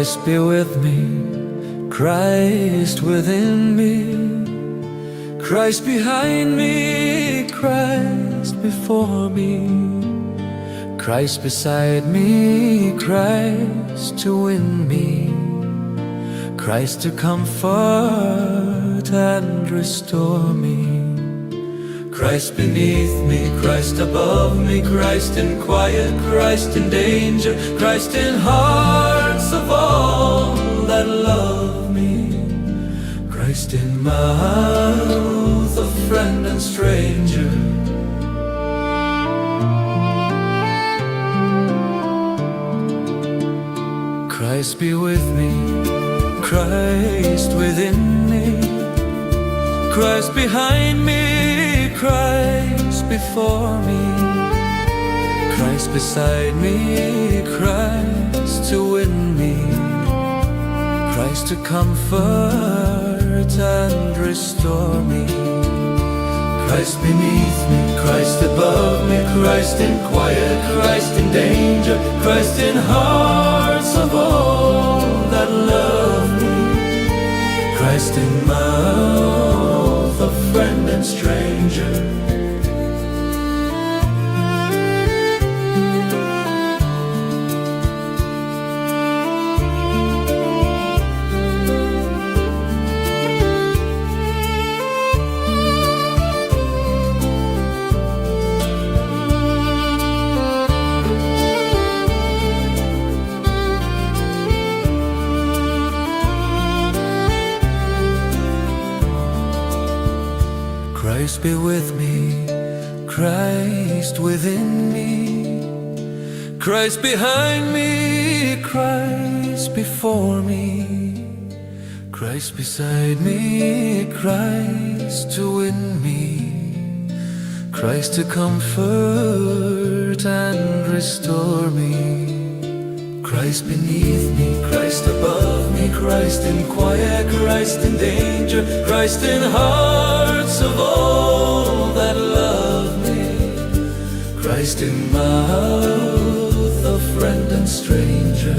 Christ be with me, Christ within me, Christ behind me, Christ before me, Christ beside me, Christ to win me, Christ to comfort and restore me, Christ beneath me, Christ above me, Christ in quiet, Christ in danger, Christ in hearts of all that love me, Christ in mouth of friend and stranger. Christ be with me, Christ within me, Christ behind me, Christ before me, Christ beside me, Christ to win me, Christ to comfort and restore me, Christ beneath me, Christ above me, Christ in quiet, Christ in danger, Christ in hearts of all that love me, Christ in mouth of friend and stranger. Christ be with me, Christ within me, Christ behind me, Christ before me, Christ beside me, Christ to win me, Christ to comfort and restore me, Christ beneath me, Christ above me, Christ in quiet, Christ in danger, Christ in hearts of all that love me, Christ in mouth of friend and stranger.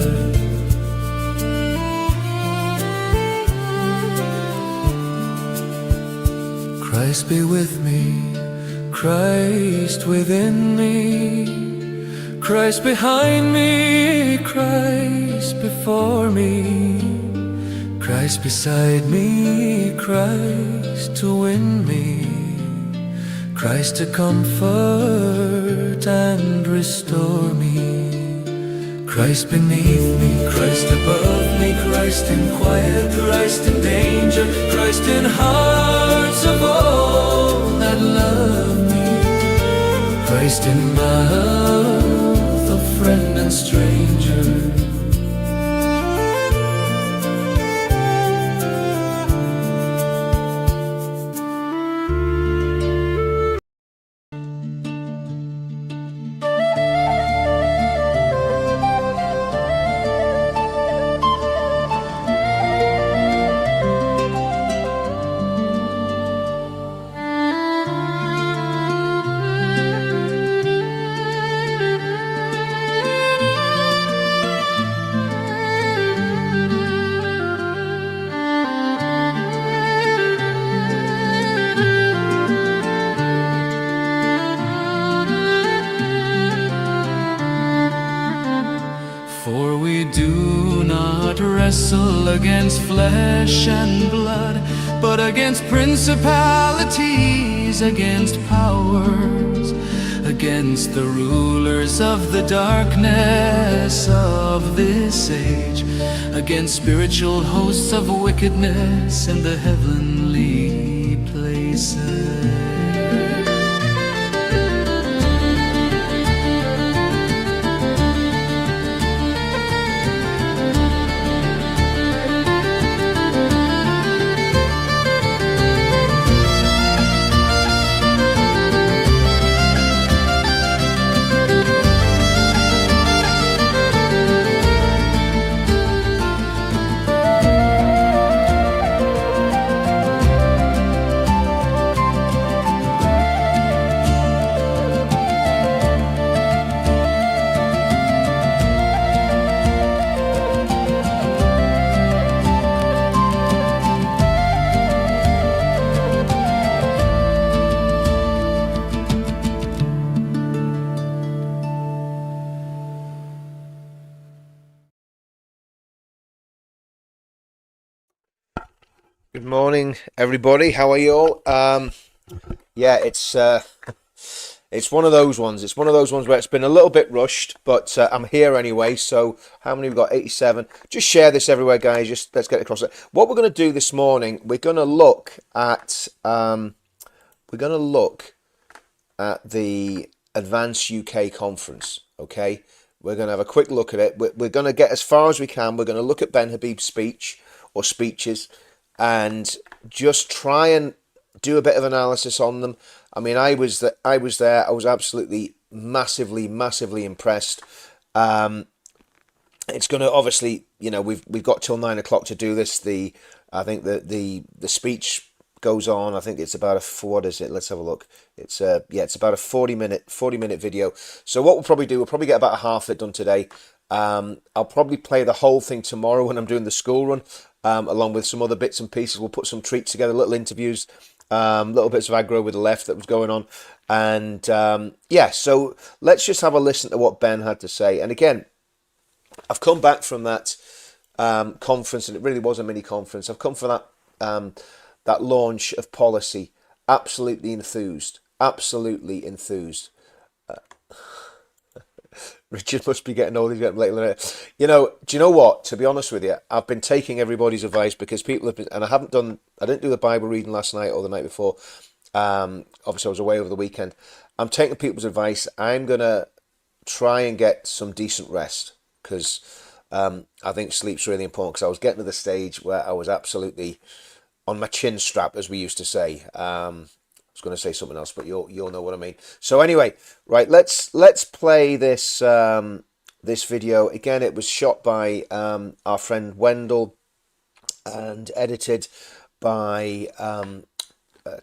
Christ be with me, Christ within me, Christ behind me, Christ before me, Christ beside me, Christ to win me, Christ to comfort and restore me, Christ beneath me, Christ above me, Christ in quiet, Christ in danger, Christ in hearts of all that love me, Christ in mouth of friend and stranger. For we do not wrestle against flesh and blood, but against principalities, against powers, against the rulers of the darkness of this age, against spiritual hosts of wickedness in the heavenly places. Good morning, everybody. How are you all? Yeah, it's one of those ones. It's one of those ones where it's been a little bit rushed, but I'm here anyway. So how many we've got? 87. Just share this everywhere, guys. Just let's get across it. What we're going to do this morning, we're going to look at the Advance UK conference. Okay, we're going to have a quick look at it. We're going to get as far as we can. We're going to look at Ben Habib's speech or speeches, and just try and do a bit of analysis on them. I mean, I was there. I was absolutely massively impressed. It's going to obviously, we've got till 9 o'clock to do this. I think the speech goes on. I think it's about what is it? Let's have a look. It's it's about a 40 minute video. So what we'll probably do, we'll probably get about half of it done today. I'll probably play the whole thing tomorrow when I'm doing the school run, along with some other bits and pieces. We'll put some treats together, little interviews, little bits of aggro with the left that was going on. And so let's just have a listen to what Ben had to say. And again, I've come back from that conference, and it really was a mini conference. I've come for that launch of policy, absolutely enthused. Richard must be getting old. He's getting later. Do you know what? To be honest with you, I've been taking everybody's advice because people have been, and I didn't do the Bible reading last night or the night before. Obviously, I was away over the weekend. I'm taking people's advice. I'm gonna try and get some decent rest because I think sleep's really important. Because I was getting to the stage where I was absolutely on my chin strap, as we used to say. I was going to say something else, but you'll know what I mean. So anyway, right, let's play this this video again. It was shot by our friend Wendell and edited by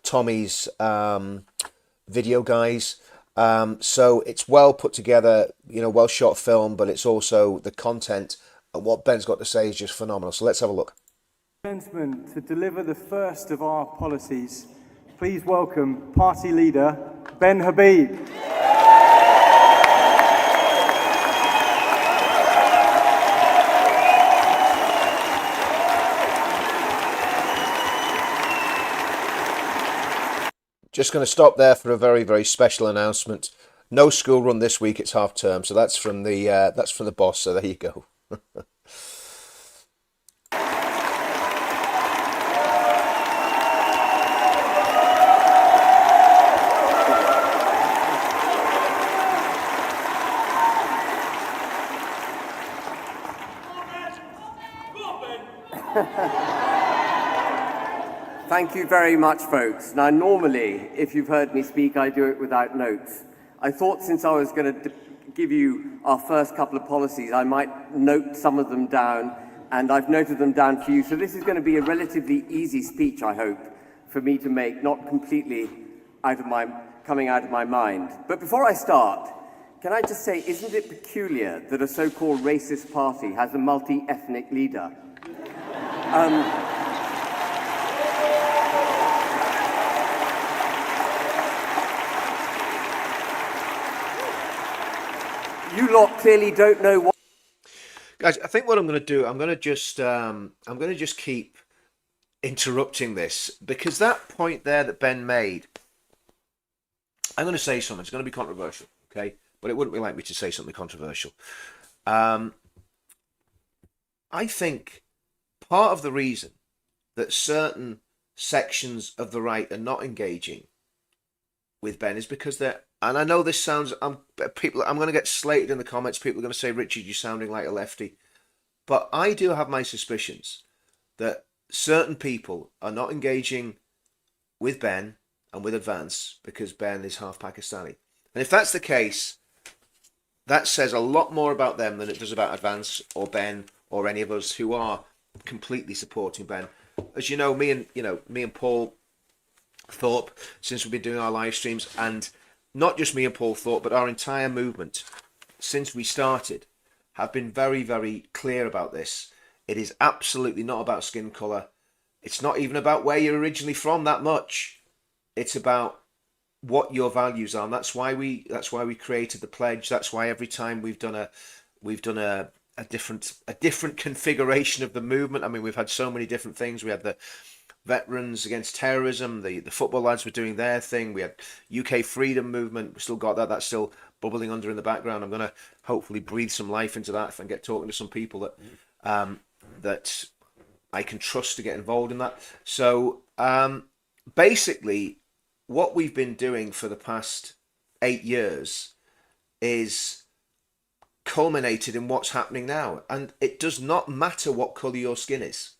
Tommy's video guys. So it's well put together, well shot film, but it's also the content and what Ben's got to say is just phenomenal. So let's have a look. Gentlemen, to deliver the first of our policies, please welcome Party Leader Ben Habib. Just going to stop there for a very, very special announcement. No school run this week, it's half term, so that's from the boss, so there you go. Thank you very much, folks. Now, normally, if you've heard me speak, I do it without notes. I thought since I was going to give you our first couple of policies, I might note some of them down, and I've noted them down for you. So this is going to be a relatively easy speech, I hope, for me to make, not completely coming out of my mind. But before I start, can I just say, isn't it peculiar that a so-called racist party has a multi-ethnic leader? You lot clearly don't know what. Guys, I think what I'm going to do, I'm going to just keep interrupting this because that point there that Ben made, I'm going to say something. It's going to be controversial, okay? But it wouldn't be like me to say something controversial. I think part of the reason that certain sections of the right are not engaging with Ben is because they're, and I know this sounds, I'm going to get slated in the comments. People are going to say, Richard, you're sounding like a lefty. But I do have my suspicions that certain people are not engaging with Ben and with Advance because Ben is half Pakistani. And if that's the case, that says a lot more about them than it does about Advance or Ben or any of us who are completely supporting Ben. As you know, me and Paul Thorpe, since we've been doing our live streams, and not just me and Paul Thorpe, but our entire movement since we started have been very, very clear about this. It is absolutely not about skin colour. It's not even about where you're originally from that much. It's about what your values are, and that's why we created the pledge. That's why every time we've done a different configuration of the movement. I mean, we've had so many different things. We had Veterans Against Terrorism. The football lads were doing their thing. We had UK Freedom Movement. We still got that. That's still bubbling under in the background. I'm going to hopefully breathe some life into that if I can get talking to some people that that I can trust to get involved in that. So basically, what we've been doing for the past 8 years is culminated in what's happening now. And it does not matter what colour your skin is.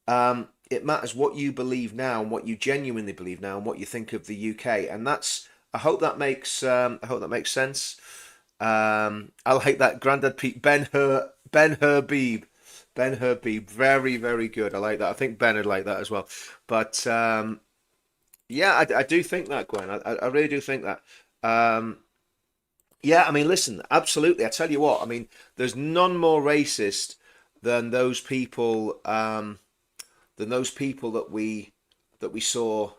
It matters what you believe now and what you genuinely believe now and what you think of the UK. And that's, I hope that makes sense. I like that. Grandad Pete, Ben Habib, very, very good. I like that. I think Ben would like that as well. But yeah, I do think that, Gwen. I really do think that. Yeah, I mean, listen, absolutely. I tell you what, I mean, there's none more racist than those people that we saw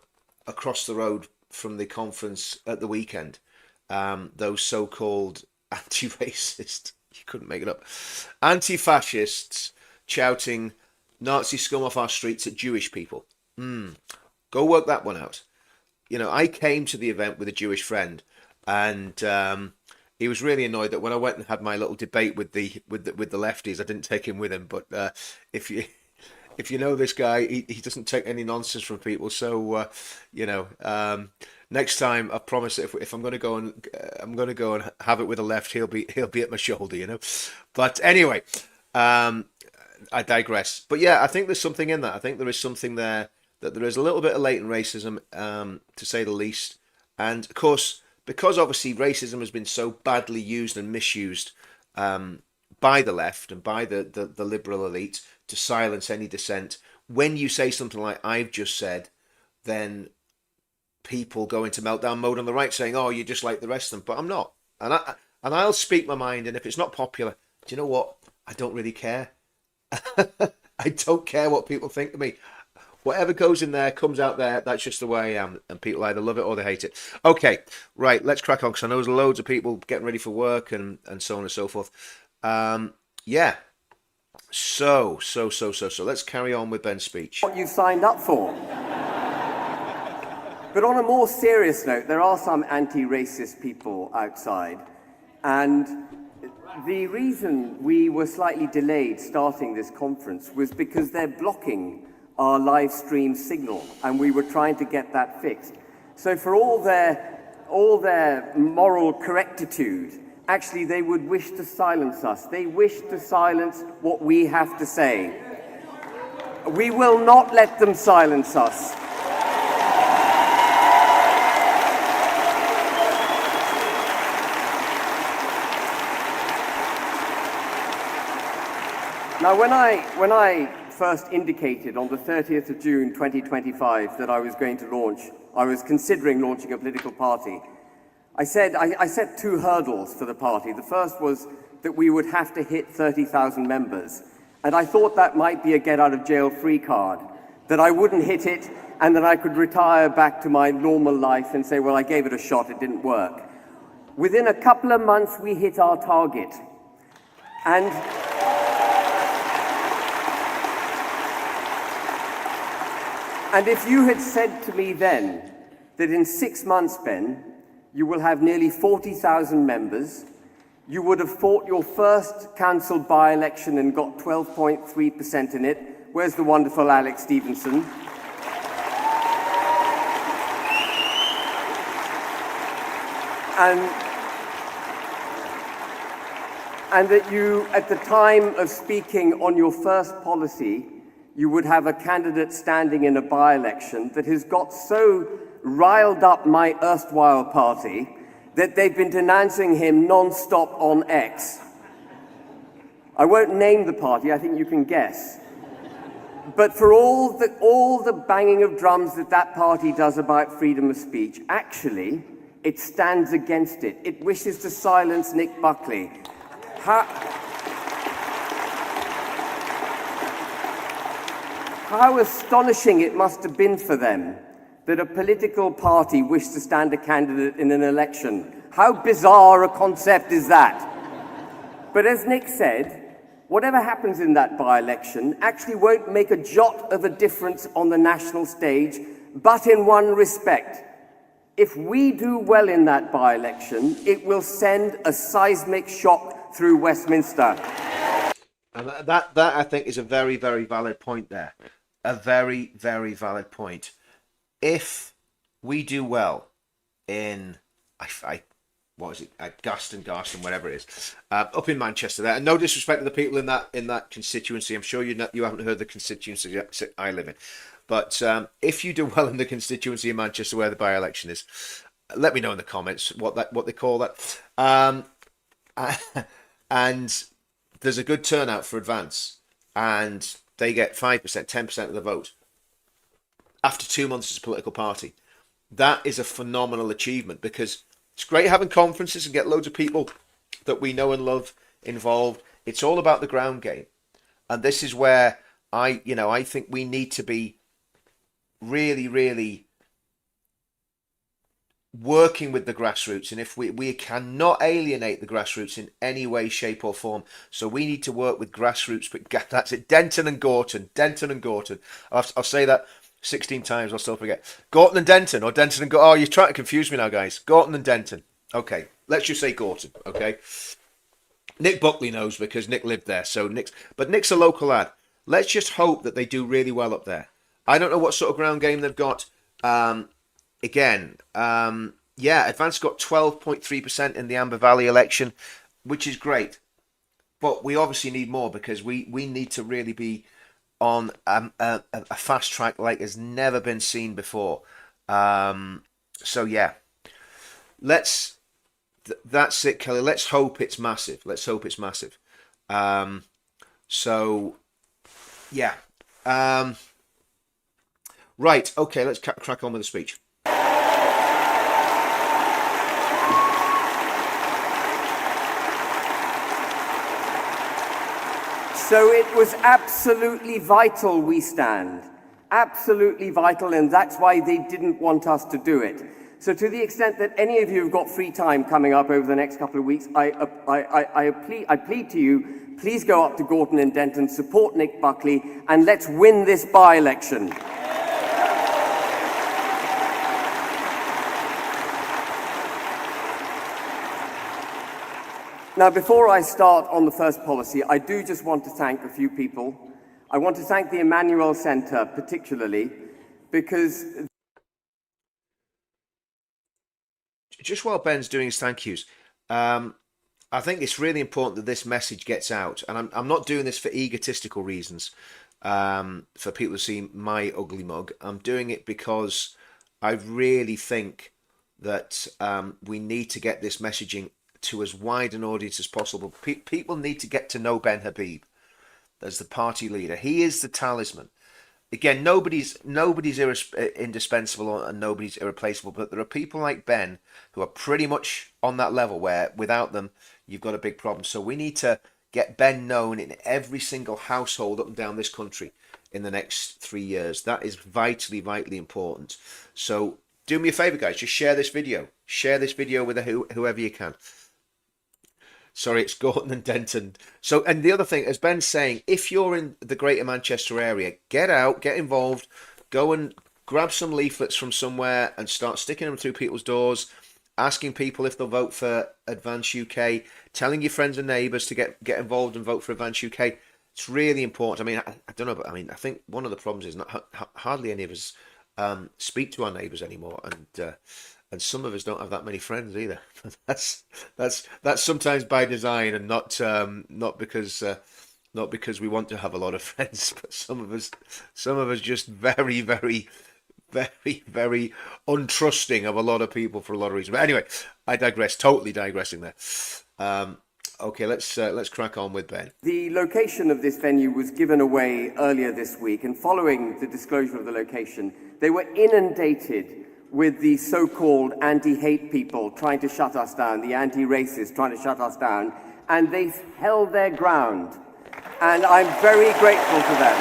across the road from the conference at the weekend. Those so-called anti-racist, you couldn't make it up, anti-fascists shouting Nazi scum off our streets at Jewish people. Go work that one out. You know, I came to the event with a Jewish friend, and he was really annoyed that when I went and had my little debate with the lefties, I didn't take him with him. But if you know this guy, he doesn't take any nonsense from people. So you know, next time I promise that if I'm going to go and have it with a left, he'll be at my shoulder. You know. But anyway, I digress. But yeah, I think there's something in that. I think there is something there, that there is a little bit of latent racism, to say the least. And of course, because obviously racism has been so badly used and misused by the left and by the liberal elite to silence any dissent, when you say something like I've just said, then people go into meltdown mode on the right, saying, oh, you're just like the rest of them. But I'm not. And I'll speak my mind, and if it's not popular, do you know what? I don't really care. I don't care what people think of me. Whatever goes in there comes out there. That's just the way I am, and people either love it or they hate it. Okay, right, let's crack on, because I know there's loads of people getting ready for work and so on and so forth. Yeah. So let's carry on with Ben's speech. What you've signed up for. But on a more serious note, there are some anti-racist people outside, and the reason we were slightly delayed starting this conference was because they're blocking our live stream signal, and we were trying to get that fixed. So for all their moral correctitude, actually they would wish to silence us. They wish to silence what we have to say. We will not let them silence us. Now, when I first indicated on the 30th of June 2025 that I was considering launching a political party, I set two hurdles for the party. The first was that we would have to hit 30,000 members. And I thought that might be a get-out-of-jail-free card, that I wouldn't hit it and that I could retire back to my normal life and say, well, I gave it a shot, it didn't work. Within a couple of months, we hit our target. And if you had said to me then that in 6 months, Ben, you will have nearly 40,000 members, you would have fought your first council by-election and got 12.3% in it. Where's the wonderful Alex Stevenson? And that you, at the time of speaking on your first policy, you would have a candidate standing in a by-election that has got so riled up my erstwhile party that they've been denouncing him non-stop on X. I won't name the party, I think you can guess. But for all the banging of drums that party does about freedom of speech, actually, it stands against it. It wishes to silence Nick Buckley. How astonishing it must have been for them that a political party wished to stand a candidate in an election. How bizarre a concept is that? But as Nick said, whatever happens in that by-election actually won't make a jot of a difference on the national stage, but in one respect. If we do well in that by-election, it will send a seismic shock through Westminster. And that I think is a very, very valid point there. A very, very valid point. If we do well in, what is it, Garston, whatever it is, up in Manchester there, and no disrespect to the people in that constituency, I'm sure you haven't heard the constituency I live in, but if you do well in the constituency in Manchester where the by-election is, let me know in the comments what they call that. And there's a good turnout for Advance, and they get 5%, 10% of the vote after 2 months as a political party. That is a phenomenal achievement, because it's great having conferences and get loads of people that we know and love involved. It's all about the ground game. And this is where I think we need to be really, really working with the grassroots. And if we cannot alienate the grassroots in any way, shape or form. So we need to work with grassroots. But that's it. Denton and Gorton. I'll say that 16 times, I'll still forget. Gorton and Denton, or Denton and Gorton. Oh, you're trying to confuse me now, guys. Gorton and Denton. Okay, let's just say Gorton, okay? Nick Buckley knows because Nick lived there. So Nick's a local lad. Let's just hope that they do really well up there. I don't know what sort of ground game they've got. Advance got 12.3% in the Amber Valley election, which is great. But we obviously need more, because we need to really be on a fast track like has never been seen before. That's it, Kelly. Let's hope it's massive. Right, okay, let's crack on with the speech. So it was absolutely vital we stand. Absolutely vital, and that's why they didn't want us to do it. So to the extent that any of you have got free time coming up over the next couple of weeks, I plead to you, please go up to Gorton and Denton, support Nick Buckley, and let's win this by-election. Now, before I start on the first policy, I do just want to thank a few people. I want to thank the Emmanuel Centre particularly, because... Just while Ben's doing his thank yous, I think it's really important that this message gets out. And I'm not doing this for egotistical reasons, for people to see my ugly mug. I'm doing it because I really think that we need to get this messaging to as wide an audience as possible. People need to get to know Ben Habib as the party leader. He is the talisman. Again, nobody's indispensable and nobody's irreplaceable, but there are people like Ben who are pretty much on that level where without them, you've got a big problem. So we need to get Ben known in every single household up and down this country in the next 3 years. That is vitally, vitally important. So do me a favor, guys, just share this video. Share this video with whoever you can. Sorry, it's Gorton and Denton. So, and the other thing, as Ben's saying, if you're in the Greater Manchester area, get out, get involved, go and grab some leaflets from somewhere and start sticking them through people's doors, asking people if they'll vote for Advance UK, telling your friends and neighbours to get involved and vote for Advance UK. It's really important. I mean, I don't know, but I mean, I think one of the problems is not hardly any of us speak to our neighbours anymore, and some of us don't have that many friends either. That's sometimes by design, and not because we want to have a lot of friends, but some of us just very, very, very, very untrusting of a lot of people for a lot of reasons. But anyway, I digress. Totally digressing there. Okay, let's crack on with Ben. The location of this venue was given away earlier this week, and following the disclosure of the location, they were inundated with the so-called anti-hate people trying to shut us down, the anti-racists trying to shut us down, and they held their ground. And I'm very grateful to them.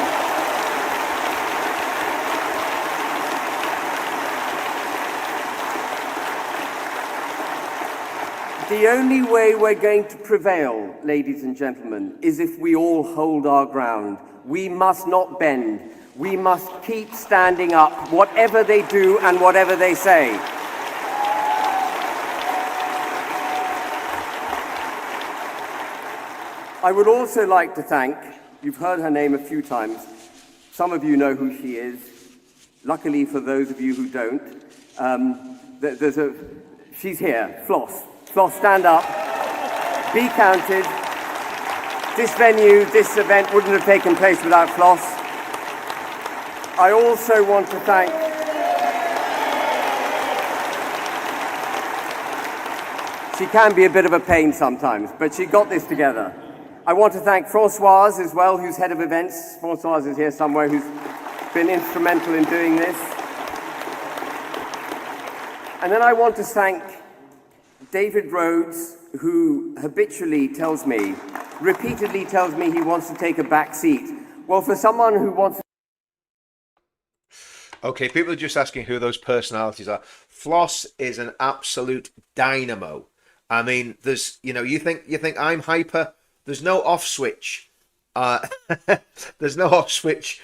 The only way we're going to prevail, ladies and gentlemen, is if we all hold our ground. We must not bend. We must keep standing up, whatever they do and whatever they say. I would also like to thank, you've heard her name a few times, some of you know who she is. Luckily for those of you who don't, she's here, Floss. Floss, stand up, be counted. This venue, this event wouldn't have taken place without Floss. I also want to thank she can be a bit of a pain sometimes, but she got this together. I want to thank Françoise as well, who's head of events. Françoise is here somewhere, who's been instrumental in doing this. And then I want to thank David Rhodes, who habitually repeatedly tells me he wants to take a back seat. Well, for someone who wants to... Okay, people are just asking who those personalities are. Floss is an absolute dynamo. I mean, there's, you think I'm hyper. There's no off switch. There's no off switch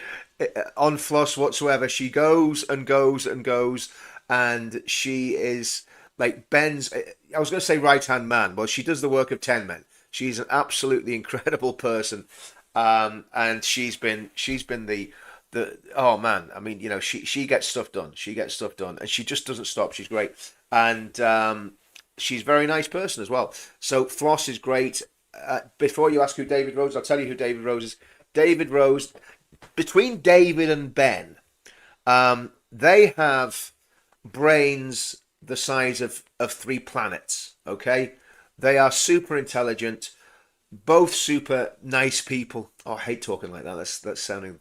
on Floss whatsoever. She goes and goes and goes, and she is like Ben's. I was going to say right-hand man. Well, she does the work of 10 men. She's an absolutely incredible person, and she's been the oh man. I mean, she gets stuff done. She gets stuff done, and she just doesn't stop. She's great, and she's a very nice person as well. So Floss is great. Before you ask who David Rhodes, I'll tell you who David Rhodes is. David Rhodes, between David and Ben, they have brains the size of 3 planets, okay? They are super intelligent, both super nice people. Oh, I hate talking like that. That's sounding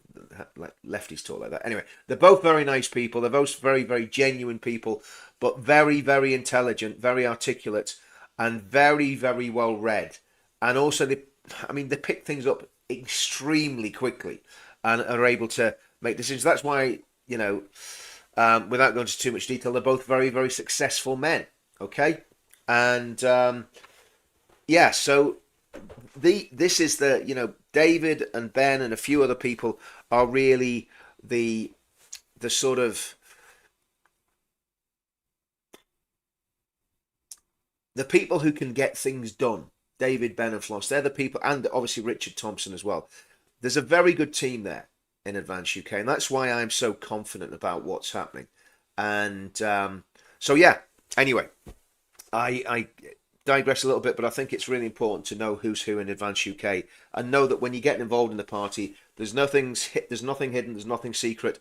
like lefties talk like that. Anyway, they're both very nice people. They're both very, very genuine people, but very, very intelligent, very articulate, and very, very well read. And also, they pick things up extremely quickly and are able to make decisions. That's why, without going into too much detail, they're both very, very successful men. Okay, and so this is the David and Ben and a few other people are really the sort of the people who can get things done. David, Ben and Floss, they're the people, and obviously Richard Thompson as well. There's a very good team there in Advance UK, and that's why I'm so confident about what's happening. And so, yeah, anyway, I digress a little bit, but I think it's really important to know who's who in Advance UK and know that when you get involved in the party, there's nothing hidden, there's nothing secret.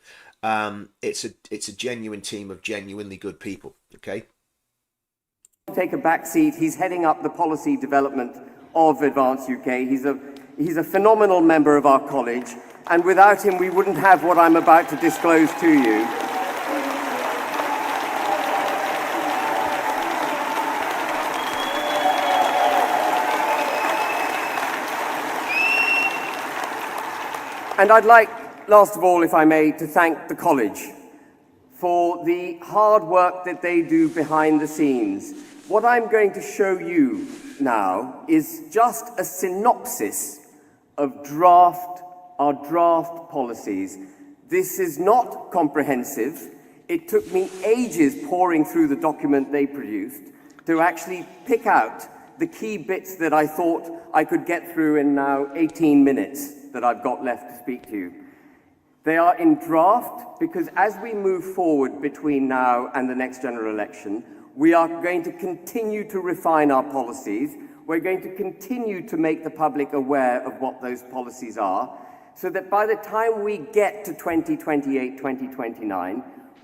It's a genuine team of genuinely good people, okay? Take a back seat. He's heading up the policy development of Advance UK. He's a phenomenal member of our college, and without him we wouldn't have what I'm about to disclose to you. And I'd like, last of all, if I may, to thank the college for the hard work that they do behind the scenes. What I'm going to show you now is just a synopsis of our draft policies. This is not comprehensive. It took me ages poring through the document they produced to actually pick out the key bits that I thought I could get through in now 18 minutes that I've got left to speak to you. They are in draft because as we move forward between now and the next general election, we are going to continue to refine our policies. We're going to continue to make the public aware of what those policies are, so that by the time we get to 2028, 2029,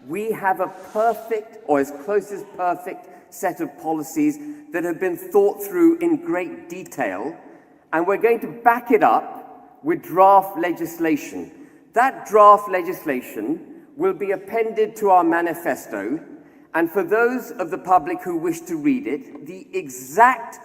we have a perfect, or as close as perfect, set of policies that have been thought through in great detail, and we're going to back it up with draft legislation. That draft legislation will be appended to our manifesto, and for those of the public who wish to read it, the exact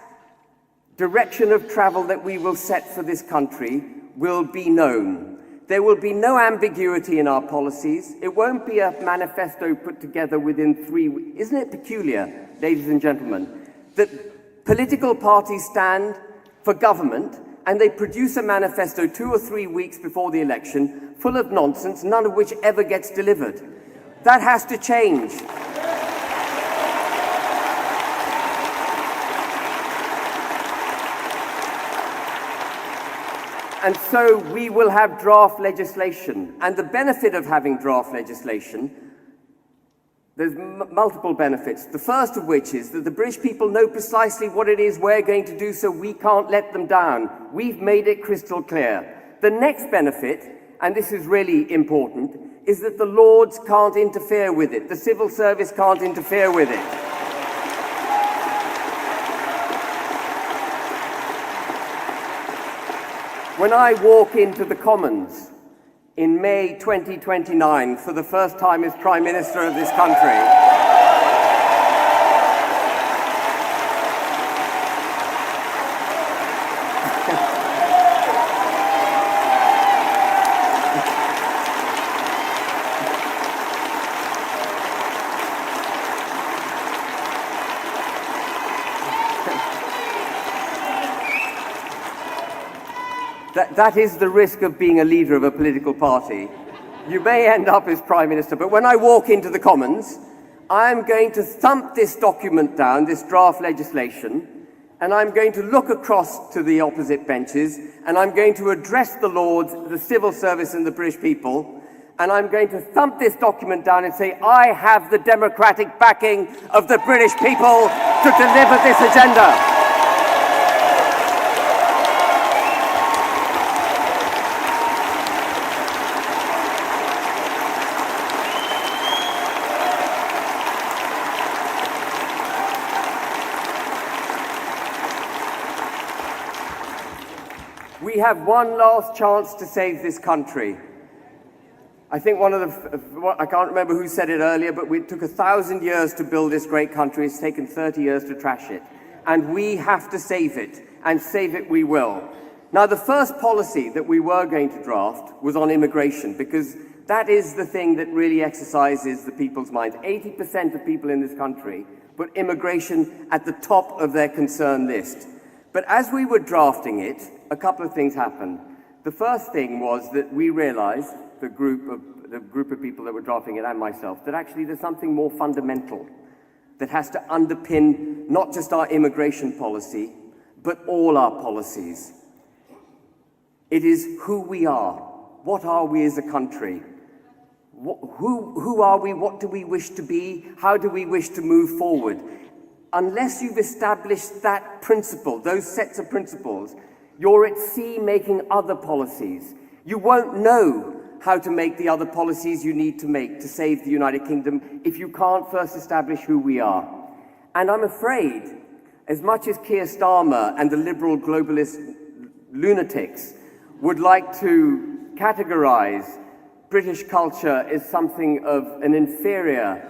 direction of travel that we will set for this country will be known. There will be no ambiguity in our policies. It won't be a manifesto put together within 3 weeks. Isn't it peculiar, ladies and gentlemen, that Political parties stand for government and they produce a manifesto 2 or 3 weeks before the election full of nonsense, none of which ever gets delivered. That has to change. And so we will have draft legislation. And the benefit of having draft legislation, there's multiple benefits. The first of which is that the British people know precisely what it is we're going to do, so we can't let them down. We've made it crystal clear. The next benefit, and this is really important, is that the Lords can't interfere with it. The civil service can't interfere with it. When I walk into the Commons in May 2029 for the first time as Prime Minister of this country, that is the risk of being a leader of a political party. You may end up as Prime Minister, but when I walk into the Commons, I'm going to thump this document down, this draft legislation, and I'm going to look across to the opposite benches, and I'm going to address the Lords, the civil service and the British people, and I'm going to thump this document down and say, I have the democratic backing of the British people to deliver this agenda. We have one last chance to save this country. I think I can't remember who said it earlier, but it took 1,000 years to build this great country. It's taken 30 years to trash it. And we have to save it, and save it we will. Now, the first policy that we were going to draft was on immigration, because that is the thing that really exercises the people's minds. 80% of people in this country put immigration at the top of their concern list. But as we were drafting it, a couple of things happened. The first thing was that we realized, the group of people that were drafting it and myself, that actually there's something more fundamental that has to underpin not just our immigration policy, but all our policies. It is who we are. What are we as a country? Who are we? What do we wish to be? How do we wish to move forward? Unless you've established that principle, those sets of principles, you're at sea making other policies. You won't know how to make the other policies you need to make to save the United Kingdom if you can't first establish who we are. And I'm afraid, as much as Keir Starmer and the liberal globalist lunatics would like to categorize British culture as something of an inferior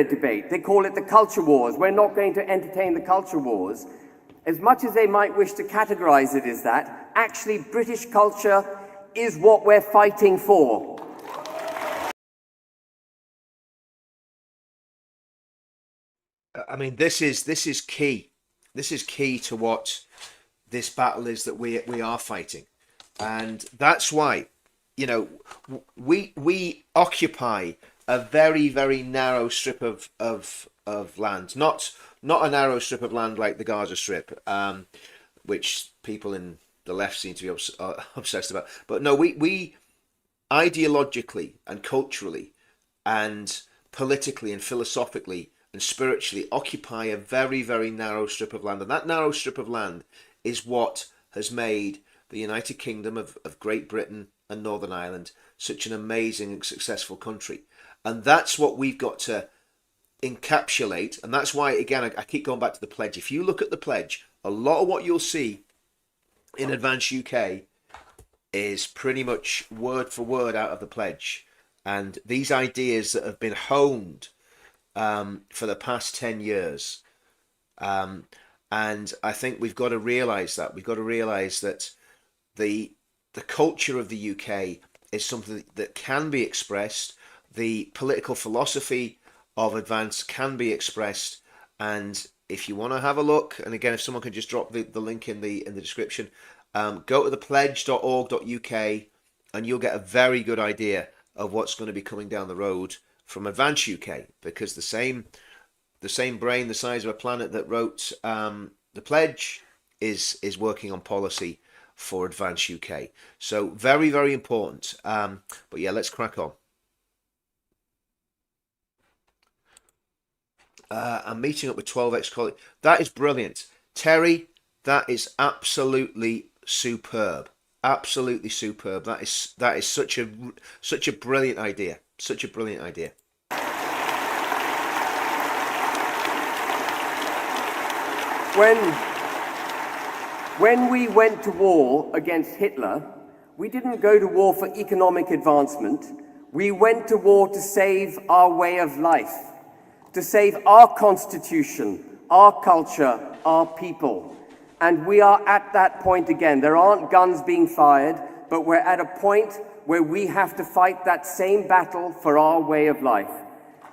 debate. They call it the culture wars. We're not going to entertain the culture wars. As much as they might wish to categorize it as that, actually British culture is what we're fighting for. I mean, this is key. This is key to what this battle is that we are fighting, and that's why, you know, we occupy a very, very narrow strip of land, not a narrow strip of land like the Gaza Strip, which people in the left seem to be obsessed about. But no, we ideologically and culturally and politically and philosophically and spiritually occupy a very, very narrow strip of land. And that narrow strip of land is what has made the United Kingdom of Great Britain and Northern Ireland such an amazing and successful country. And that's what we've got to encapsulate. And that's why, again, I keep going back to the pledge. If you look at the pledge, a lot of what you'll see in Advance UK is pretty much word for word out of the pledge. And these ideas that have been honed for the past 10 years. And I think we've got to realise that. We've got to realise that the culture of the UK is something that can be expressed. The political philosophy of Advance can be expressed. And if you want to have a look, and again, if someone can just drop the link in the description, go to thepledge.org.uk, and you'll get a very good idea of what's going to be coming down the road from Advance UK, because the same brain the size of a planet that wrote the pledge is working on policy for Advance UK. So very, very important. But yeah, let's crack on. I'm meeting up with 12 ex-colleagues. That is brilliant. Terry, that is absolutely superb. Absolutely superb. That is such a brilliant idea. Such a brilliant idea. When we went to war against Hitler, we didn't go to war for economic advancement. We went to war to save our way of life, to save our constitution, our culture, our people. And we are at that point again. There aren't guns being fired, but we're at a point where we have to fight that same battle for our way of life.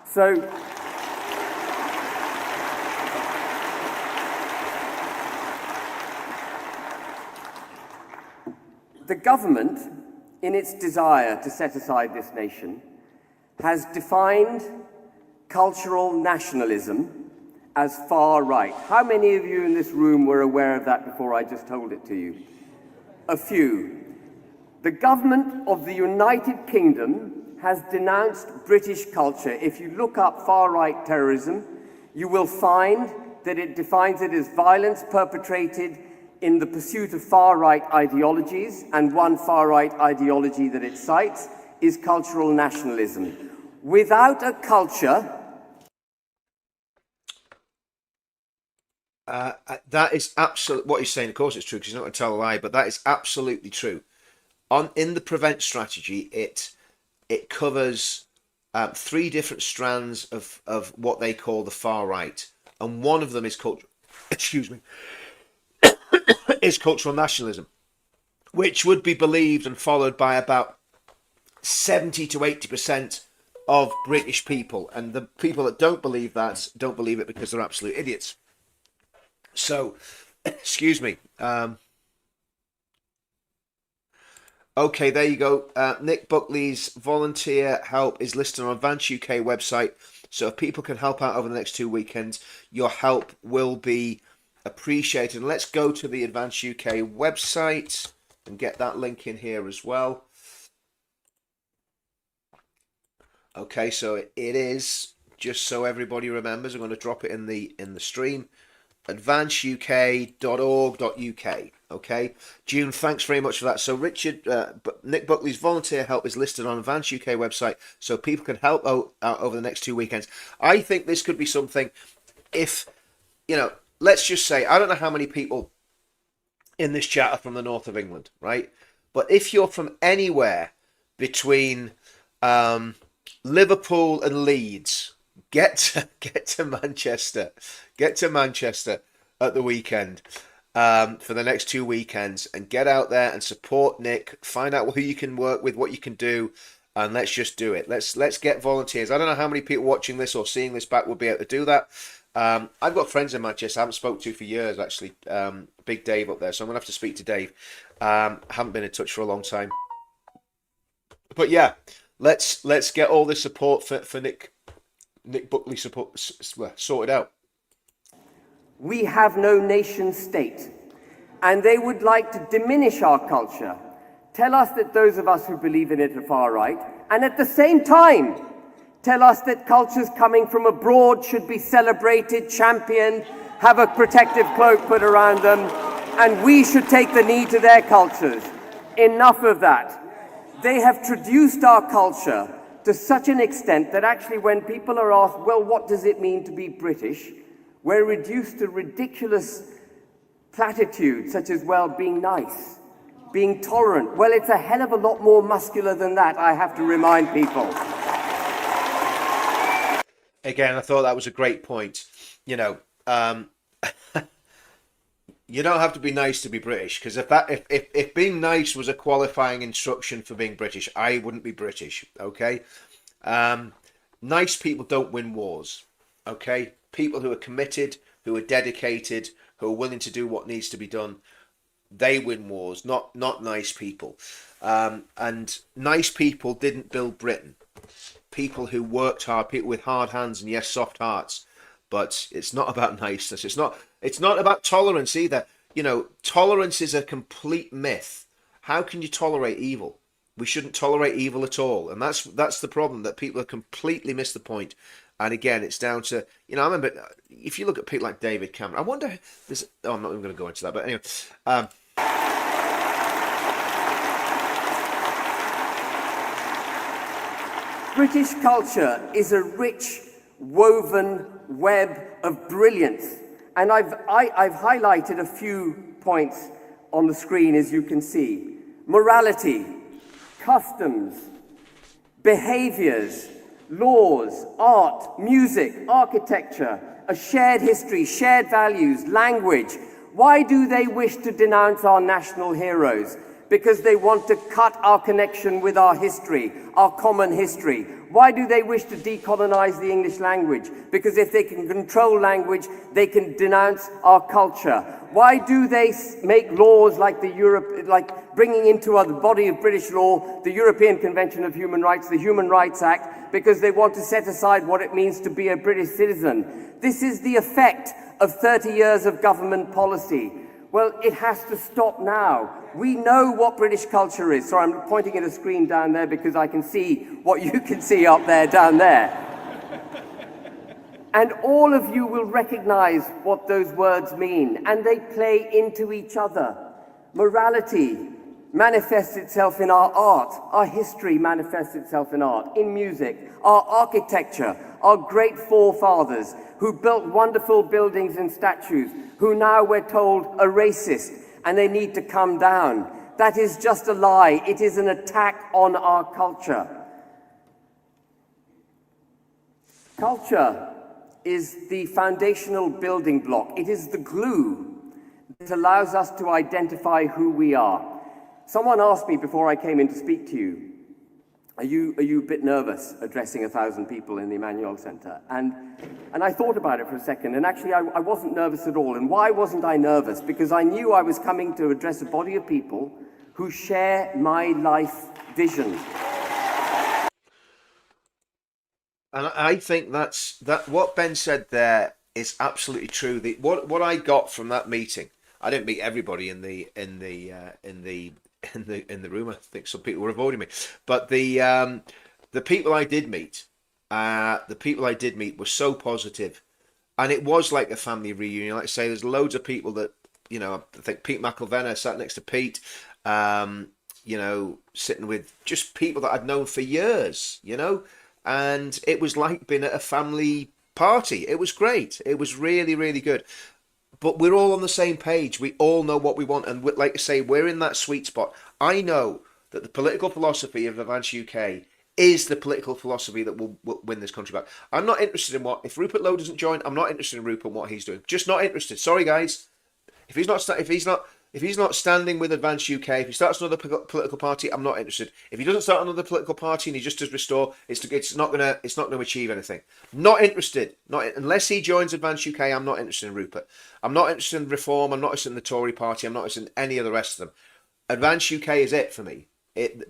So, the government, in its desire to set aside this nation, has defined cultural nationalism as far right. How many of you in this room were aware of that before I just told it to you? A few. The government of the United Kingdom has denounced British culture. If you look up far-right terrorism, you will find that it defines it as violence perpetrated in the pursuit of far-right ideologies, and one far-right ideology that it cites is cultural nationalism. Without a culture... that is absolutely what he's saying. Of course, it's true, because he's not going to tell a lie, but that is absolutely true. In the Prevent strategy, it covers 3 different strands of what they call the far right, and one of them is culture. Excuse me. Is cultural nationalism, which would be believed and followed by about 70 to 80% of British people, and the people that don't believe that don't believe it because they're absolute idiots. So, excuse me. Okay, there you go. Nick Buckley's volunteer help is listed on Advance UK website. So if people can help out over the next 2 weekends, your help will be appreciated. And let's go to the Advance UK website and get that link in here as well. Okay, so it is, just so everybody remembers, I'm going to drop it in the stream. advanceuk.org.uk. Okay, June, thanks very much for that. So Nick Buckley's volunteer help is listed on Advance UK website, so people can help out over the next 2 weekends. I think this could be something, if, let's just say, I don't know how many people in this chat are from the north of England, right? But if you're from anywhere between Liverpool and Leeds, get to Manchester. Get to Manchester at the weekend for the next 2 weekends, and get out there and support Nick. Find out who you can work with, what you can do, and let's just do it. Let's get volunteers. I don't know how many people watching this or seeing this back will be able to do that. I've got friends in Manchester I haven't spoken to for years, actually. Big Dave up there, so I'm going to have to speak to Dave. Haven't been in touch for a long time. But yeah, let's get all this support for Nick Buckley sorted out. We have no nation state, and they would like to diminish our culture, tell us that those of us who believe in it are far right, and at the same time tell us that cultures coming from abroad should be celebrated, championed, have a protective cloak put around them, and we should take the knee to their cultures. Enough of that. They have traduced our culture to such an extent that actually when people are asked, well, what does it mean to be British? We're reduced to ridiculous platitudes such as, well, being nice, being tolerant. Well, it's a hell of a lot more muscular than that, I have to remind people. Again, I thought that was a great point. You don't have to be nice to be British, because if being nice was a qualifying instruction for being British, I wouldn't be British. Okay, nice people don't win wars. Okay, people who are committed, who are dedicated, who are willing to do what needs to be done, they win wars, not nice people. And nice people didn't build Britain. People who worked hard, people with hard hands and yes, soft hearts. But it's not about niceness. It's not about tolerance either. You know, tolerance is a complete myth. How can you tolerate evil? We shouldn't tolerate evil at all, and that's the problem, that people have completely missed the point. And again, it's down to, you know, I remember, if you look at people like David Cameron, I wonder, I'm not even going to go into that, but anyway. British culture is a rich, woven web of brilliance. And I've highlighted a few points on the screen, as you can see. Morality, customs, behaviors, laws, art, music, architecture, a shared history, shared values, language. Why do they wish to denounce our national heroes? Because they want to cut our connection with our history, our common history. Why do they wish to decolonize the English language? Because if they can control language, they can denounce our culture. Why do they make laws like like bringing into the body of British law the European Convention of Human Rights, the Human Rights Act? Because they want to set aside what it means to be a British citizen. This is the effect of 30 years of government policy. Well, it has to stop now. We know what British culture is. Sorry, I'm pointing at a screen down there because I can see what you can see up there, down there. And all of you will recognize what those words mean, and they play into each other. Morality manifests itself in our art. Our history manifests itself in art, in music, our architecture, our great forefathers who built wonderful buildings and statues, who now we're told are racist and they need to come down. That is just a lie. It is an attack on our culture. Culture is the foundational building block. It is the glue that allows us to identify who we are. Someone asked me before I came in to speak to you, are you a bit nervous addressing 1,000 people in the Emmanuel Center? And I thought about it for a second, and actually I wasn't nervous at all. And why wasn't I nervous? Because I knew I was coming to address a body of people who share my life vision. And I think that what Ben said there is absolutely true. What I got from that meeting, I didn't meet everybody in the room. I think some people were avoiding me, but the people I did meet, were so positive, and it was like a family reunion. Like I say, there's loads of people that, you know, I think Pete McElvenna sat next to Pete, you know, sitting with just people that I'd known for years, you know, and it was like being at a family party. It was great. It was really, really good. But we're all on the same page. We all know what we want. And like I say, we're in that sweet spot. I know that the political philosophy of Advance UK is the political philosophy that will win this country back. I'm not interested in if Rupert Lowe doesn't join, I'm not interested in Rupert and what he's doing. Just not interested. Sorry, guys. If he's not standing with Advance UK, if he starts another political party, I'm not interested. If he doesn't start another political party and he just does Restore, it's not going to achieve anything. Not interested. Unless he joins Advance UK, I'm not interested in Rupert. I'm not interested in Reform. I'm not interested in the Tory party. I'm not interested in any of the rest of them. Advance UK is it for me.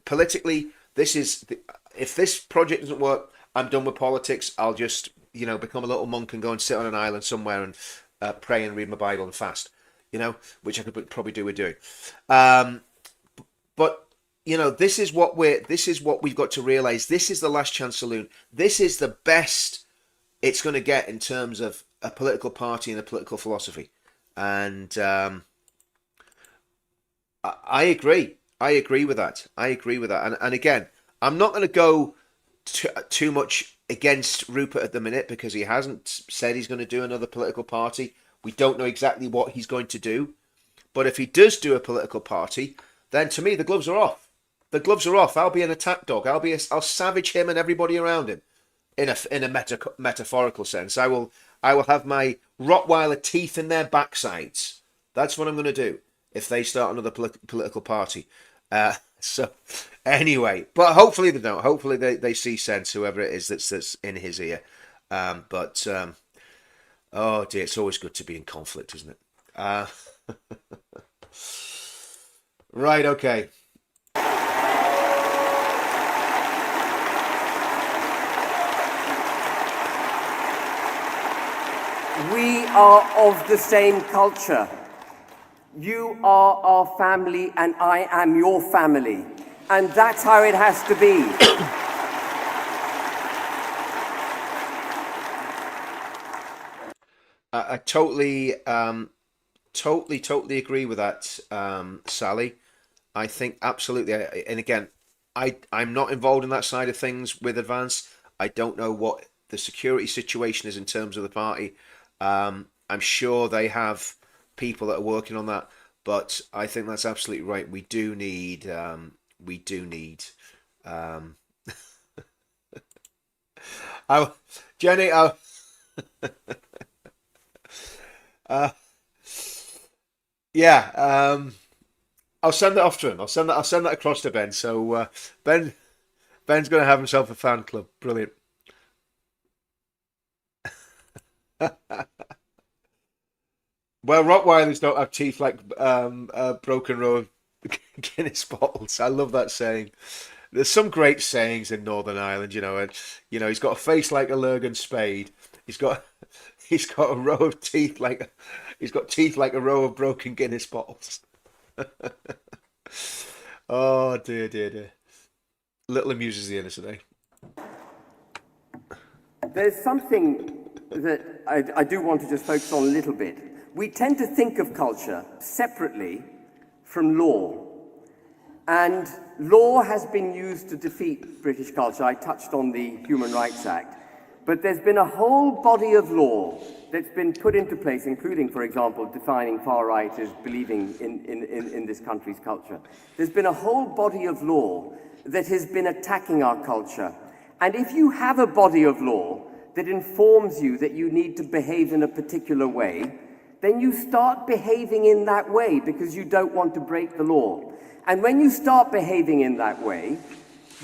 Politically, if this project doesn't work, I'm done with politics. I'll just, you know, become a little monk and go and sit on an island somewhere and pray and read my Bible and fast. You know, which I could probably do with doing. But you know, this is what we've got to realize. This is the Last Chance Saloon. This is the best it's going to get in terms of a political party and a political philosophy. And I agree. I agree with that. And again, I'm not going to go too much against Rupert at the minute because he hasn't said he's going to do another political party. We don't know exactly what he's going to do. But if he does do a political party, then to me, the gloves are off. The gloves are off. I'll be an attack dog. I'll savage him and everybody around him in a metaphorical sense. I will have my Rottweiler teeth in their backsides. That's what I'm going to do if they start another political party. So anyway, but hopefully they don't. Hopefully they see sense, whoever it is that's in his ear. Oh dear, it's always good to be in conflict, isn't it? Right, okay. We are of the same culture. You are our family and I am your family. And that's how it has to be. I totally agree with that, Sally. I think absolutely, and again, I'm not involved in that side of things with Advance. I don't know what the security situation is in terms of the party. I'm sure they have people that are working on that, but I think that's absolutely right. We do need, I, Jenny, yeah, I'll send that off to him. I'll send that across to Ben. So Ben's going to have himself a fan club. Brilliant. Well, Rottweilers don't have teeth like a broken row of Guinness bottles. I love that saying. There's some great sayings in Northern Ireland, and he's got a face like a Lurgan spade. He's got a row of teeth like he's got teeth like a row of broken Guinness bottles. Oh dear, dear, dear. Little amuses the innocent, eh? There's something that I do want to just focus on a little bit. We tend to think of culture separately from law. And law has been used to defeat British culture. I touched on the Human Rights Act. But there's been a whole body of law that's been put into place, including, for example, defining far right as believing in this country's culture. There's been a whole body of law that has been attacking our culture. And if you have a body of law that informs you that you need to behave in a particular way, then you start behaving in that way because you don't want to break the law. And when you start behaving in that way,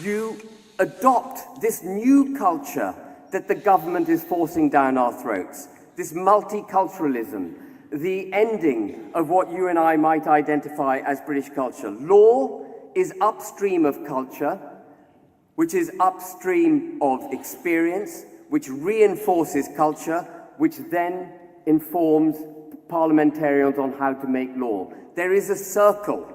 you adopt this new culture that the government is forcing down our throats, this multiculturalism, the ending of what you and I might identify as British culture. Law is upstream of culture, which is upstream of experience, which reinforces culture, which then informs parliamentarians on how to make law. There is a circle,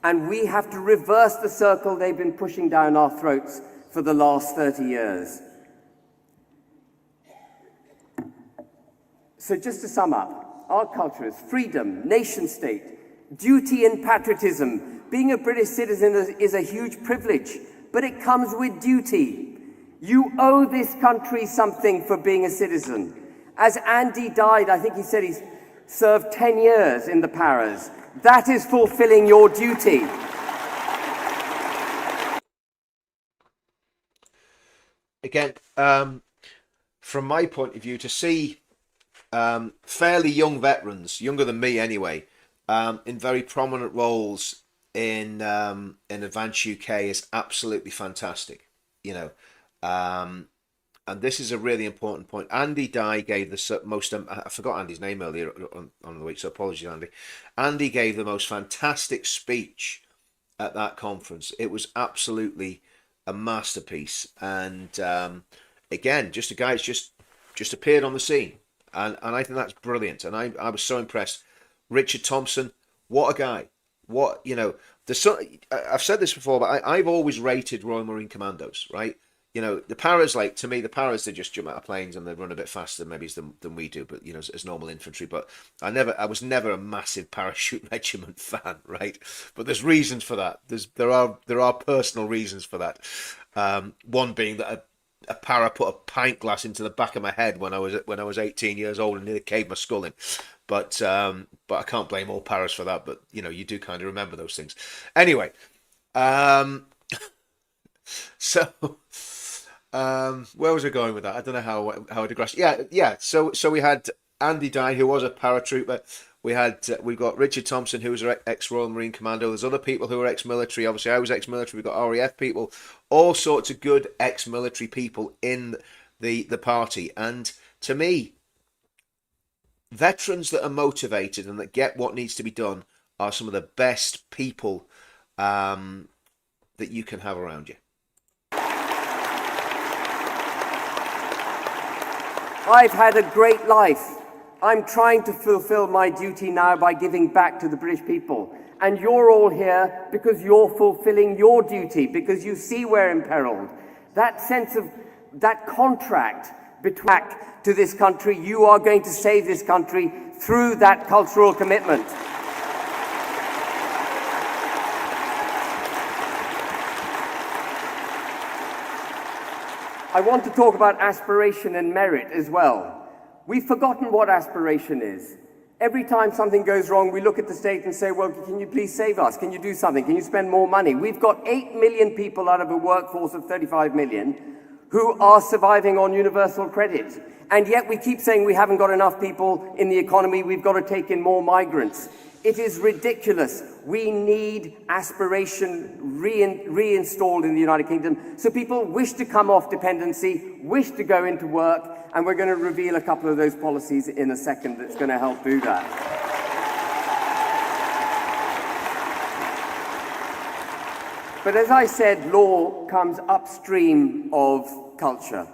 and we have to reverse the circle they've been pushing down our throats for the last 30 years. So just to sum up, our culture is freedom, nation state, duty and patriotism. Being a British citizen is a huge privilege, but it comes with duty. You owe this country something for being a citizen. As Andy died, I think he said he's served 10 years in the paras. That is fulfilling your duty. Again, from my point of view, to see fairly young veterans, younger than me anyway, in very prominent roles in Advance UK is absolutely fantastic. And this is a really important point. Andy Dye gave the most, I forgot Andy's name earlier on the week, so apologies, Andy. Andy gave the most fantastic speech at that conference. It was absolutely a masterpiece. And again, just a guy who's just appeared on the scene. And I think that's brilliant. And I was so impressed. Richard Thompson, what a guy. I've said this before, but I've always rated Royal Marine Commandos, right? The paras, to me, the paras, they just jump out of planes and they run a bit faster maybe than we do, but, as normal infantry. But I was never a massive parachute regiment fan, right? But there's reasons for that. There are personal reasons for that. One being that a para put a pint glass into the back of my head when I was 18 years old and nearly caved my skull in. But I can't blame all paras for that. But, you do kind of remember those things. Anyway, so... where was I going with that? I don't know how I digressed. Yeah. So we had Andy Dye, who was a paratrooper. We've got Richard Thompson, who was an ex-Royal Marine Commando. There's other people who are ex-military. Obviously, I was ex-military. We've got RAF people, all sorts of good ex-military people in the party. And to me, veterans that are motivated and that get what needs to be done are some of the best people that you can have around you. I've had a great life. I'm trying to fulfill my duty now by giving back to the British people. And you're all here because you're fulfilling your duty, because you see we're imperiled. That sense of, that contract between back to this country, you are going to save this country through that cultural commitment. I want to talk about aspiration and merit as well. We've forgotten what aspiration is. Every time something goes wrong, we look at the state and say, well, can you please save us? Can you do something? Can you spend more money? We've got 8 million people out of a workforce of 35 million who are surviving on universal credit. And yet we keep saying we haven't got enough people in the economy, we've got to take in more migrants. It is ridiculous. We need aspiration reinstalled in the United Kingdom so people wish to come off dependency, wish to go into work, and we're going to reveal a couple of those policies in a second that's going to help do that. But as I said, law comes upstream of culture,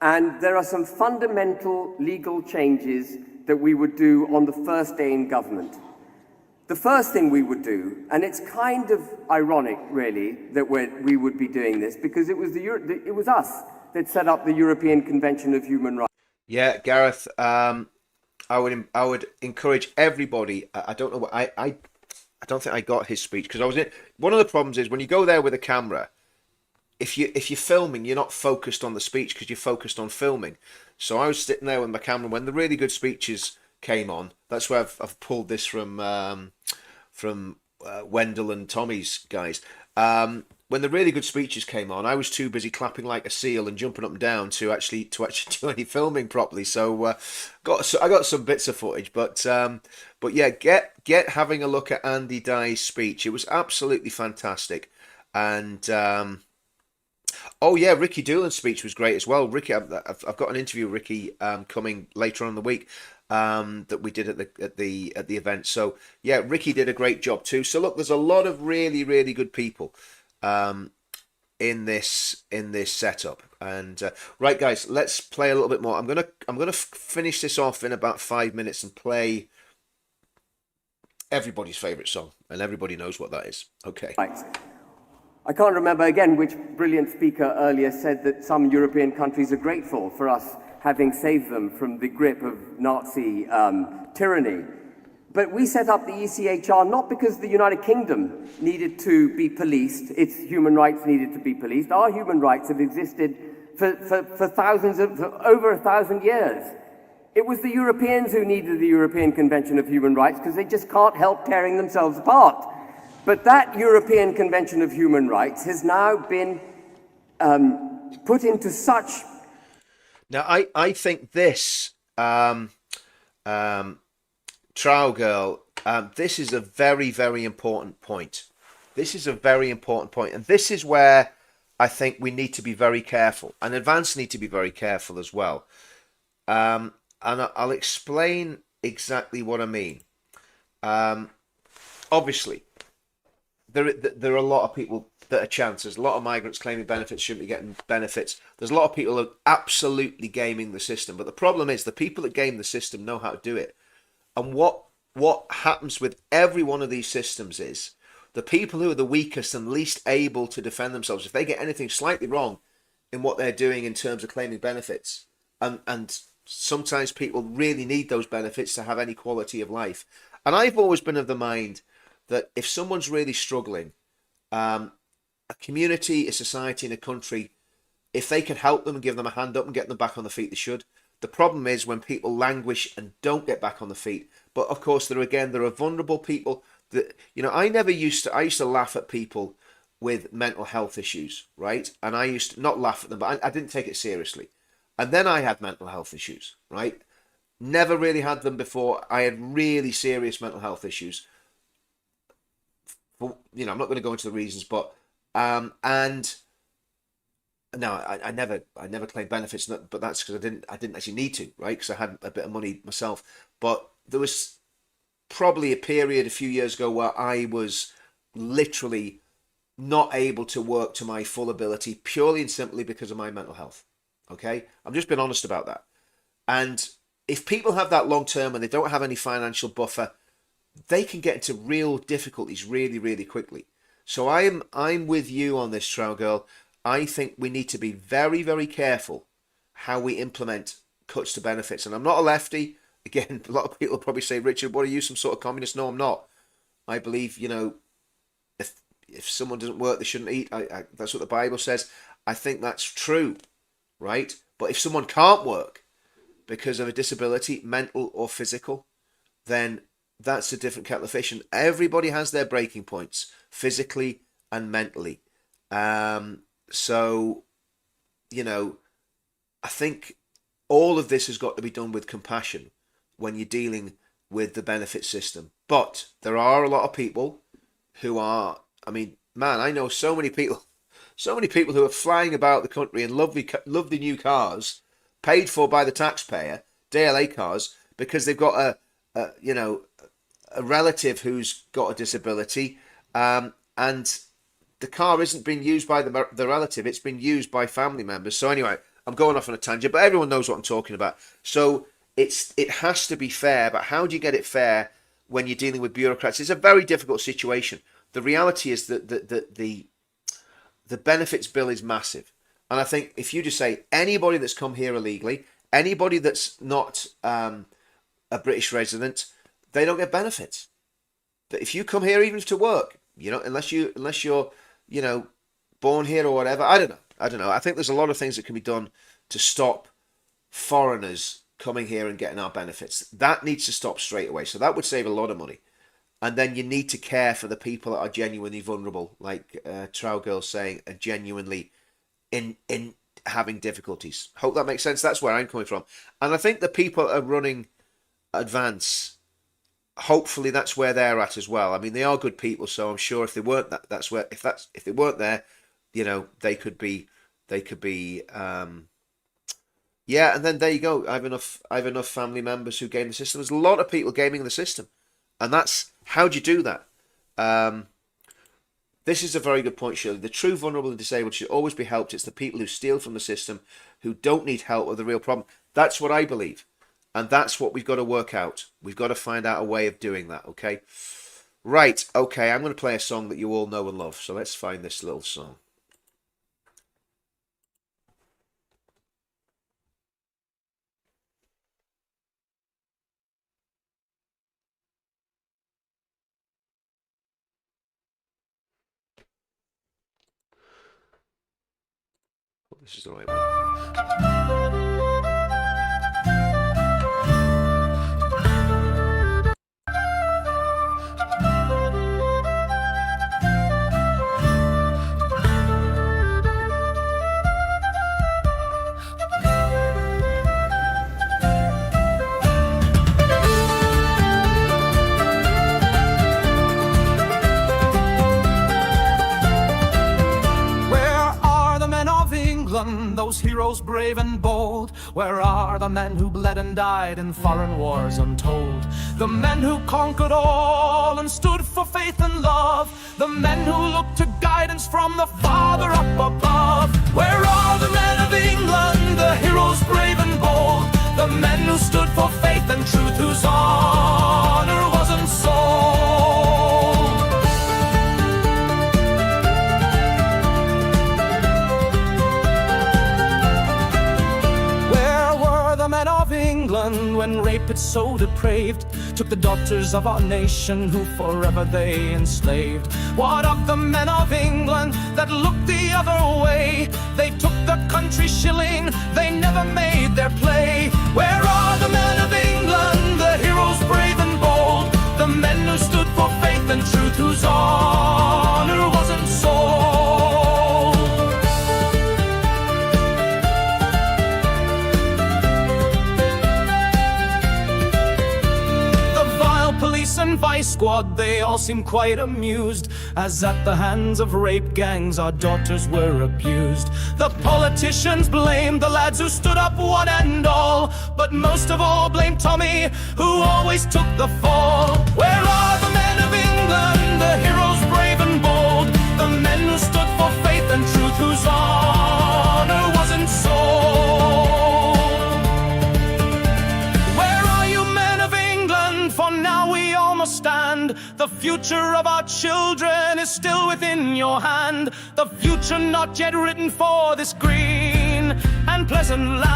and there are some fundamental legal changes that we would do on the first day in government. The first thing we would do, and it's kind of ironic, really, that we would be doing this, because it was us that set up the European Convention of Human Rights. Yeah, Gareth, I would encourage everybody. I don't know what I don't think I got his speech because I was in. One of the problems is when you go there with a camera, if you're filming, you're not focused on the speech because you're focused on filming. So I was sitting there with my camera when the really good speeches came on. That's where I've pulled this from Wendell and Tommy's guys. When the really good speeches came on, I was too busy clapping like a seal and jumping up and down to actually do any filming properly. So I got some bits of footage, but yeah, get having a look at Andy Dye's speech. It was absolutely fantastic, and oh yeah, Ricky Doolan's speech was great as well. Ricky, I've got an interview with Ricky coming later on in the week. That we did at the event. So yeah, Ricky did a great job too. So look, there's a lot of really, really good people in this setup. And right, guys, let's play a little bit more. I'm gonna finish this off in about 5 minutes and play everybody's favorite song, and everybody knows what that is. Okay. Right. I can't remember again which brilliant speaker earlier said that some European countries are grateful for us having saved them from the grip of Nazi tyranny. But we set up the ECHR not because the United Kingdom needed to be policed, its human rights needed to be policed. Our human rights have existed for over 1,000 years. It was the Europeans who needed the European Convention of Human Rights because they just can't help tearing themselves apart. But that European Convention of Human Rights has now been put into such... Now, I think this, Trow Girl, this is a very, very important point. This is a very important point. And this is where I think we need to be very careful. And Advance need to be very careful as well. And I'll explain exactly what I mean. Obviously, there are a lot of people that are chances. A lot of migrants claiming benefits shouldn't be getting benefits. There's a lot of people who are absolutely gaming the system. But the problem is the people that game the system know how to do it. And what happens with every one of these systems is the people who are the weakest and least able to defend themselves, if they get anything slightly wrong in what they're doing in terms of claiming benefits, and sometimes people really need those benefits to have any quality of life. And I've always been of the mind that if someone's really struggling, a community, a society, and a country, if they can help them and give them a hand up and get them back on the feet, they should. The problem is when people languish and don't get back on the feet. But of course, there are vulnerable people that, I used to laugh at people with mental health issues, right? And I used to not laugh at them, but I didn't take it seriously. And then I had mental health issues, right? Never really had them before. I had really serious mental health issues. I'm not going to go into the reasons, but and now I never claimed benefits, but that's because I didn't actually need to, right? Because I had a bit of money myself. But there was probably a period a few years ago where I was literally not able to work to my full ability purely and simply because of my mental health. Okay, I'm just being honest about that. And if people have that long term and they don't have any financial buffer, they can get into real difficulties really, really quickly. So I'm with you on this, Trow Girl. I think we need to be very, very careful how we implement cuts to benefits. And I'm not a lefty. Again, a lot of people probably say, Richard, what are you, some sort of communist? No, I'm not. I believe, if someone doesn't work, they shouldn't eat. That's what the Bible says. I think that's true, right? But if someone can't work because of a disability, mental or physical, then that's a different kettle of fish. And everybody has their breaking points, physically and mentally. So, I think all of this has got to be done with compassion when you're dealing with the benefit system. But there are a lot of people who are, I know so many people who are flying about the country in lovely new cars, paid for by the taxpayer, DLA cars, because they've got a relative who's got a disability, and the car isn't being used by the relative, it's been used by family members. So anyway, I'm going off on a tangent, but everyone knows what I'm talking about. So it has to be fair, but how do you get it fair when you're dealing with bureaucrats? It's a very difficult situation. The reality is that the benefits bill is massive. And I think if you just say anybody that's come here illegally, anybody that's not a British resident, they don't get benefits. But if you come here even to work, unless you're born here or whatever, I don't know. I think there's a lot of things that can be done to stop foreigners coming here and getting our benefits. That needs to stop straight away. So that would save a lot of money. And then you need to care for the people that are genuinely vulnerable, like Trow Girl's saying, are genuinely in having difficulties. Hope that makes sense. That's where I'm coming from. And I think the people are running Advance, hopefully that's where they're at as well. They are good people, so I'm sure if they weren't if they weren't there, they could be yeah, and then there you go. I have enough family members who game the system. There's a lot of people gaming the system. And that's, how do you do that? This is a very good point, Shirley. The true vulnerable and disabled should always be helped. It's the people who steal from the system, who don't need help, are the real problem. That's what I believe. And that's what we've got to work out. We've got to find out a way of doing that, okay? Right, okay, I'm going to play a song that you all know and love. So let's find this little song. This is the right one. Those heroes brave and bold, where are the men who bled and died in foreign wars untold? The men who conquered all and stood for faith and love, the men who looked to guidance from the Father up above. Where are the men of England, the heroes brave and bold, the men who stood for faith and truth, whose honor wasn't sold? When rape had so depraved, took the daughters of our nation, who forever they enslaved. What of the men of England that looked the other way? They took the country shilling, they never made their play. Where are the men of England, the heroes brave and bold, the men who stood for faith and truth, whose honor wasn't sold? and Vice Squad, they all seem quite amused, as at the hands of rape gangs our daughters were abused. The politicians blamed the lads who stood up one and all, but most of all blamed Tommy, who always took the fall. Where are the men of England, the heroes brave and bold, the men who stood for faith and truth, whose honor wasn't sold? Where are you, men of England? For now we all must stand. The future of our children is still within your hand. The future not yet written for this green and pleasant land.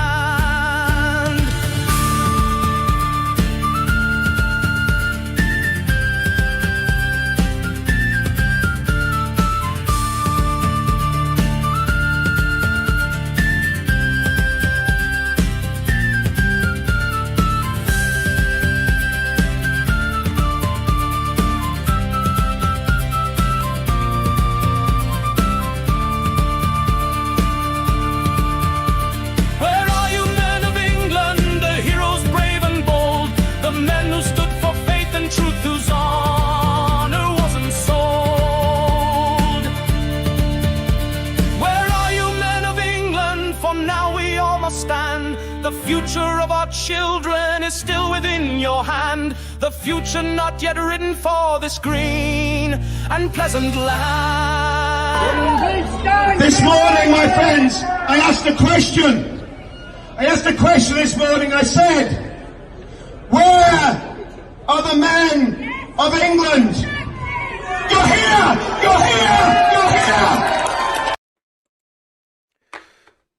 The future of our children is still within your hand. The future not yet written for this green and pleasant land. This morning, my friends, I asked a question. This morning. I said, where are the men of England? You're here! You're here! You're here!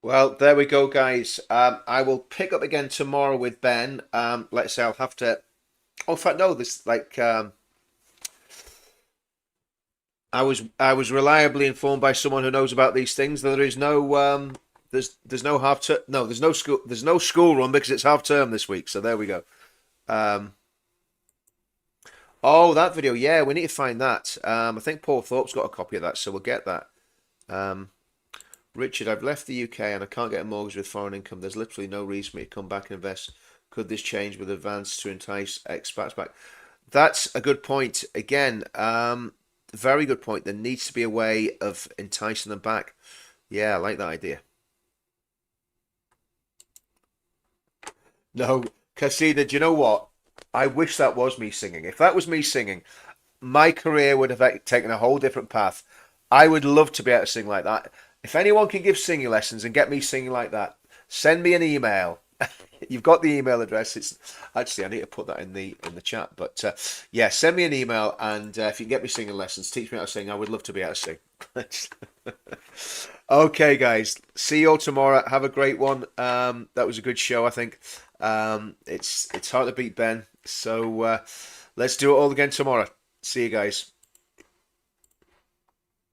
Well, there we go, guys. I will pick up again tomorrow with Ben. Let's say I'll have to... Oh, in fact, no, this, like... I was reliably informed by someone who knows about these things that there is no... there's no half term... No, there's no school run because it's half term this week. So there we go. Oh, that video. Yeah, we need to find that. I think Paul Thorpe's got a copy of that, so we'll get that. Richard, I've left the UK and I can't get a mortgage with foreign income. There's literally no reason for me to come back and invest. Could this change with advance to entice expats back? That's a good point. Again, very good point. There needs to be a way of enticing them back. Yeah, I like that idea. No, Casida, do you know what? I wish that was me singing. If that was me singing, my career would have taken a whole different path. I would love to be able to sing like that. If anyone can give singing lessons and get me singing like that, send me an email. You've got the email address. It's actually, I need to put that in the chat. But yeah, send me an email, and if you can get me singing lessons, teach me how to sing. I would love to be able to sing. Okay, guys. See you all tomorrow. Have a great one. That was a good show, I think. It's hard to beat Ben. So let's do it all again tomorrow. See you guys.